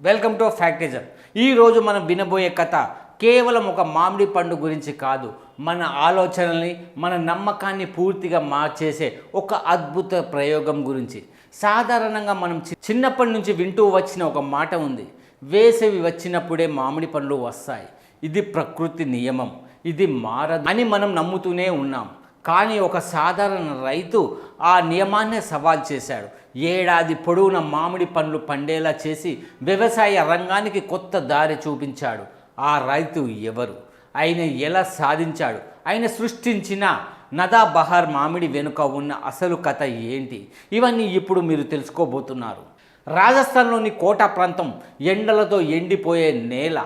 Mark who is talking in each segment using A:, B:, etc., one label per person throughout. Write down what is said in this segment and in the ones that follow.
A: Welcome to ఫ్యాక్టేజర్. ఈరోజు మనం వినబోయే కథ కేవలం ఒక మామిడి పండు గురించి కాదు, మన ఆలోచనల్ని, మన నమ్మకాన్ని పూర్తిగా మార్చేసే ఒక అద్భుత ప్రయోగం గురించి. సాధారణంగా మనం చిన్నప్పటి నుంచి వింటూ వచ్చిన ఒక మాట ఉంది, వేసవి వచ్చినప్పుడే మామిడి పండ్లు వస్తాయి, ఇది ప్రకృతి నియమం, ఇది మారదు అని మనం నమ్ముతూనే ఉన్నాం. కానీ ఒక సాధారణ రైతు ఆ నియమాన్నే సవాల్ చేశాడు. ఏడాది పొడవున మామిడి పండ్లు పండేలా చేసి వ్యవసాయ రంగానికి కొత్త దారి చూపించాడు. ఆ రైతు ఎవరు? ఆయన ఎలా సాధించాడు? ఆయన సృష్టించిన సదాబహార్ మామిడి వెనుక ఉన్న అసలు కథ ఏంటి? ఇవన్నీ ఇప్పుడు మీరు తెలుసుకోబోతున్నారు. రాజస్థాన్లోని కోటా ప్రాంతం ఎండలతో ఎండిపోయే నేల,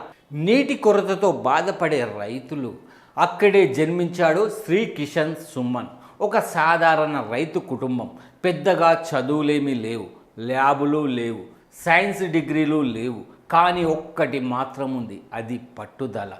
A: నీటి కొరతతో బాధపడే రైతులు. అక్కడే జన్మించాడు శ్రీ కిషన్ సుమన్. ఒక సాధారణ రైతు కుటుంబం. పెద్దగా చదువులేమీ లేవు, ల్యాబులు లేవు, సైన్స్ డిగ్రీలు లేవు. కానీ ఒక్కటి మాత్రం ఉంది, అది పట్టుదల.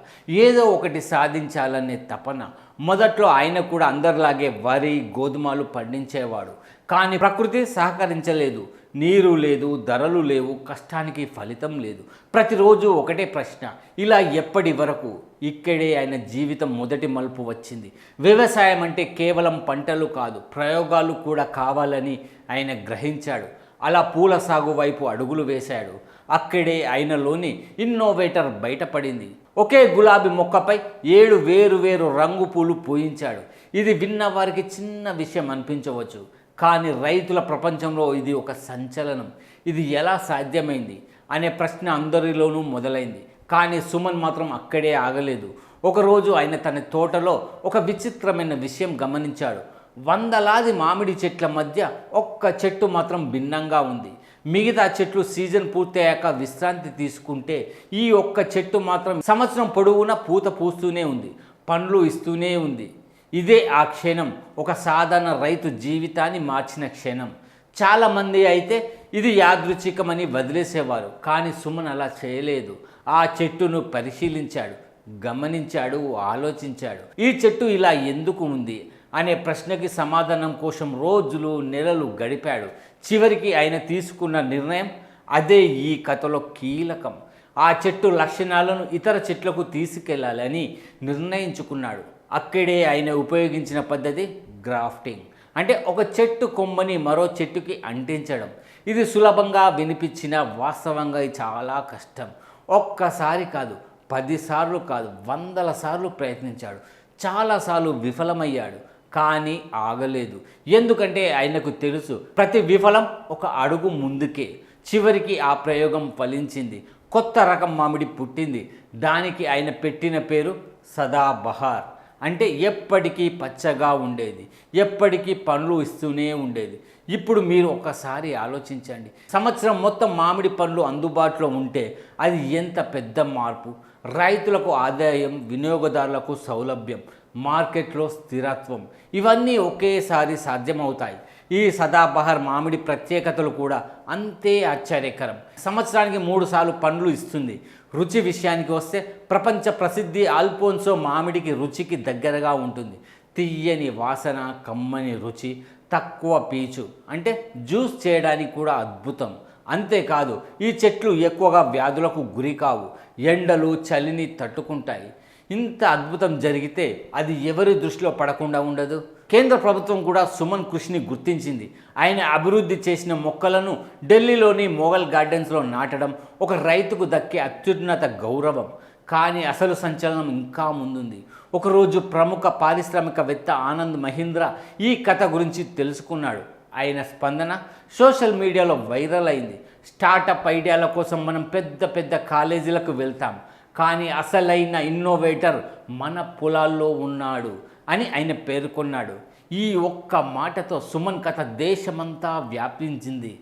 A: ఏదో ఒకటి సాధించాలనే తపన. మొదట్లో ఆయన కూడా అందరిలాగే వరి, గోధుమలు పండించేవాడు. కానీ ప్రకృతి సహకరించలేదు. నీరు లేదు, ధరలు లేవు, కష్టానికి ఫలితం లేదు. ప్రతిరోజు ఒకటే ప్రశ్న, ఇలా ఎప్పటి వరకు? ఇక్కడే ఆయన జీవితం మొదటి మలుపు వచ్చింది. వ్యవసాయం అంటే కేవలం పంటలు కాదు, ప్రయోగాలు కూడా కావాలని ఆయన గ్రహించాడు. అలా పూల సాగు వైపు అడుగులు వేశాడు. అక్కడే ఆయనలోని ఇన్నోవేటర్ బయటపడింది. ఒకే గులాబీ మొక్కపై 7 వేరు రంగు పూలు పూయించాడు. ఇది విన్న వారికి చిన్న విషయం అనిపించవచ్చు, కానీ రైతుల ప్రపంచంలో ఇది ఒక సంచలనం. ఇది ఎలా సాధ్యమైంది అనే ప్రశ్న అందరిలోనూ మొదలైంది. కానీ సుమన్ మాత్రం అక్కడే ఆగలేదు. ఒకరోజు ఆయన తన తోటలో ఒక విచిత్రమైన విషయం గమనించాడు. వందలాది మామిడి చెట్ల మధ్య ఒక్క చెట్టు మాత్రం భిన్నంగా ఉంది. మిగతా చెట్లు సీజన్ పూర్తయ్యాక విశ్రాంతి తీసుకుంటే, ఈ ఒక్క చెట్టు మాత్రం సంవత్సరం పొడవునా పూత పూస్తూనే ఉంది, పండ్లు ఇస్తూనే ఉంది. ఇదే ఆ క్షణం, ఒక సాధారణ రైతు జీవితాన్ని మార్చిన క్షణం. చాలామంది అయితే ఇది యాదృచ్ఛికమని వదిలేసేవారు. కానీ సుమన్ అలా చేయలేదు. ఆ చెట్టును పరిశీలించాడు, గమనించాడు, ఆలోచించాడు. ఈ చెట్టు ఇలా ఎందుకు ఉంది అనే ప్రశ్నకి సమాధానం కోసం రోజులు, నెలలు గడిపాడు. చివరికి ఆయన తీసుకున్న నిర్ణయం అదే ఈ కథలో కీలకం. ఆ చెట్టు లక్షణాలను ఇతర చెట్లకు తీసుకెళ్లాలని నిర్ణయించుకున్నాడు. అక్కడే ఆయన ఉపయోగించిన పద్ధతి గ్రాఫ్టింగ్. అంటే ఒక చెట్టు కొమ్మని మరో చెట్టుకి అంటించడం. ఇది సులభంగా వినిపించిన, వాస్తవంగా ఇది చాలా కష్టం. ఒక్కసారి కాదు, 10 సార్లు కాదు, 100 సార్లు ప్రయత్నించాడు. చాలాసార్లు విఫలమయ్యాడు. కానీ ఆగలేదు. ఎందుకంటే ఆయనకు తెలుసు, ప్రతి విఫలం ఒక అడుగు ముందుకే. చివరికి ఆ ప్రయోగం ఫలించింది. కొత్త రకం మామిడి పుట్టింది. దానికి ఆయన పెట్టిన పేరు సదాబహార్. అంటే ఎప్పటికీ పచ్చగా ఉండేది, ఎప్పటికీ పండ్లు ఇస్తూనే ఉండేది. ఇప్పుడు మీరు ఒక్కసారి ఆలోచించండి, సంవత్సరం మొత్తం మామిడి పండ్లు అందుబాటులో ఉంటే అది ఎంత పెద్ద మార్పు. రైతులకు ఆదాయం, వినియోగదారులకు సౌలభ్యం, మార్కెట్లో స్థిరత్వం, ఇవన్నీ ఒకేసారి సాధ్యమవుతాయి. ఈ సదాబహార్ మామిడి ప్రత్యేకతలు కూడా అంతే ఆశ్చర్యకరం. సంవత్సరానికి 3 సార్లు పండ్లు ఇస్తుంది. రుచి విషయానికి వస్తే ప్రపంచ ప్రసిద్ధి ఆల్ఫోన్సో మామిడికి రుచికి దగ్గరగా ఉంటుంది. తీయని వాసన, కమ్మని రుచి, తక్కువ పీచు, అంటే జ్యూస్ చేయడానికి కూడా అద్భుతం. అంతేకాదు, ఈ చెట్లు ఎక్కువగా వ్యాధులకు గురి కావు, ఎండలు, చలిని తట్టుకుంటాయి. ఇంత అద్భుతం జరిగితే అది ఎవరి దృష్టిలో పడకుండా ఉండదు? కేంద్ర ప్రభుత్వం కూడా సుమన్ కృషిని గుర్తించింది. ఆయన అభివృద్ధి చేసిన మొక్కలను ఢిల్లీలోని మొఘల్ గార్డెన్స్లో నాటడం ఒక రైతుకు దక్కే అత్యున్నత గౌరవం. కానీ అసలు సంచలనం ఇంకా ముందుంది. ఒకరోజు ప్రముఖ పారిశ్రామికవేత్త ఆనంద్ మహీంద్రా ఈ కథ గురించి తెలుసుకున్నాడు. ఆయన స్పందన సోషల్ మీడియాలో వైరల్ అయింది. స్టార్టప్ ఐడియాల కోసం మనం పెద్ద కాలేజీలకు వెళ్తాం, కానీ అసలైన ఇన్నోవేటర్ మన పొలాల్లో ఉన్నాడు అని ఆయన పేర్కొన్నాడు. ఈ ఒక్క మాటతో సుమన్ కథ దేశమంతా వ్యాపించింది.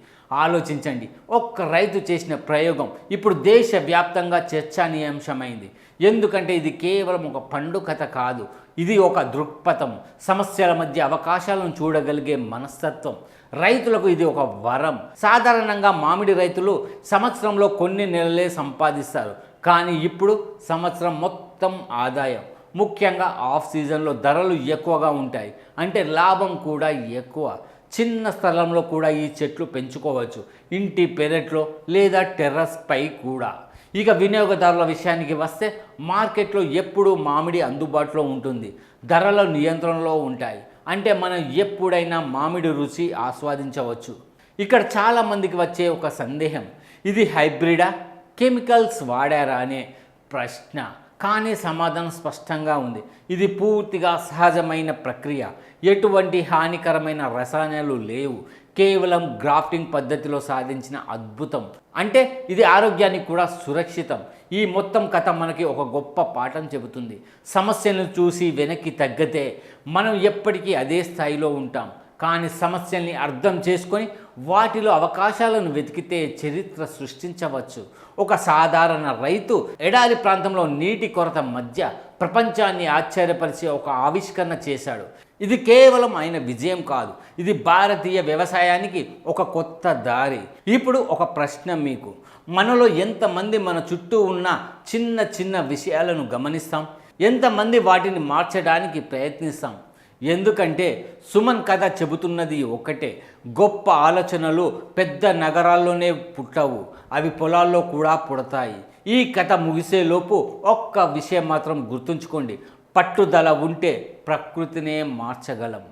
A: ఆలోచించండి, ఒక్క రైతు చేసిన ప్రయోగం ఇప్పుడు దేశవ్యాప్తంగా చర్చానీయాంశమైంది. ఎందుకంటే ఇది కేవలం ఒక పండు కథ కాదు, ఇది ఒక దృక్పథం, సమస్యల మధ్య అవకాశాలను చూడగలిగే మనస్తత్వం. రైతులకు ఇది ఒక వరం. సాధారణంగా మామిడి రైతులు సంవత్సరంలో కొన్ని నెలలే సంపాదిస్తారు. కానీ ఇప్పుడు సంవత్సరం మొత్తం ఆదాయం. ముఖ్యంగా ఆఫ్ సీజన్లో ధరలు ఎక్కువగా ఉంటాయి, అంటే లాభం కూడా ఎక్కువ. చిన్న స్థలంలో కూడా ఈ చెట్లు పెంచుకోవచ్చు, ఇంటి పెరట్లో లేదా టెర్రస్ పై కూడా. ఇక వినియోగదారుల విషయానికి వస్తే మార్కెట్లో ఎప్పుడూ మామిడి అందుబాటులో ఉంటుంది, ధరల నియంత్రణలో ఉంటాయి. అంటే మనం ఎప్పుడైనా మామిడి రుచి ఆస్వాదించవచ్చు. ఇక్కడ చాలామందికి వచ్చే ఒక సందేహం, ఇది హైబ్రిడా, కెమికల్స్ వాడారా అనే ప్రశ్న. కానీ సమాధానం స్పష్టంగా ఉంది. ఇది పూర్తిగా సహజమైన ప్రక్రియ, ఎటువంటి హానికరమైన రసాయనాలు లేవు, కేవలం గ్రాఫ్టింగ్ పద్ధతిలో సాధించిన అద్భుతం. అంటే ఇది ఆరోగ్యానికి కూడా సురక్షితం. ఈ మొత్తం కథ మనకి ఒక గొప్ప పాఠం చెబుతుంది. సమస్యలను చూసి వెనక్కి తగ్గితే మనం ఎప్పటికీ అదే స్థాయిలో ఉంటాం. కానీ సమస్యల్ని అర్థం చేసుకొని వాటిలో అవకాశాలను వెతికితే చరిత్ర సృష్టించవచ్చు. ఒక సాధారణ రైతు ఎడారి ప్రాంతంలో నీటి కొరత మధ్య ప్రపంచాన్ని ఆశ్చర్యపరిచే ఒక ఆవిష్కరణ చేశాడు. ఇది కేవలం ఆయన విజయం కాదు, ఇది భారతీయ వ్యవసాయానికి ఒక కొత్త దారి. ఇప్పుడు ఒక ప్రశ్న మీకు, మనలో ఎంతమంది మన చుట్టూ ఉన్న చిన్న చిన్న విషయాలను గమనిస్తాం? ఎంతమంది వాటిని మార్చడానికి ప్రయత్నిస్తాం? ఎందుకంటే సుమన్ కథ చెబుతున్నది ఒకటే, గొప్ప ఆలోచనలు పెద్ద నగరాల్లోనే పుట్టవు, అవి పొలాల్లో కూడా పుడతాయి. ఈ కథ ముగిసేలోపు ఒక్క విషయం మాత్రం గుర్తుంచుకోండి, పట్టుదల ఉంటే ప్రకృతినే మార్చగలం.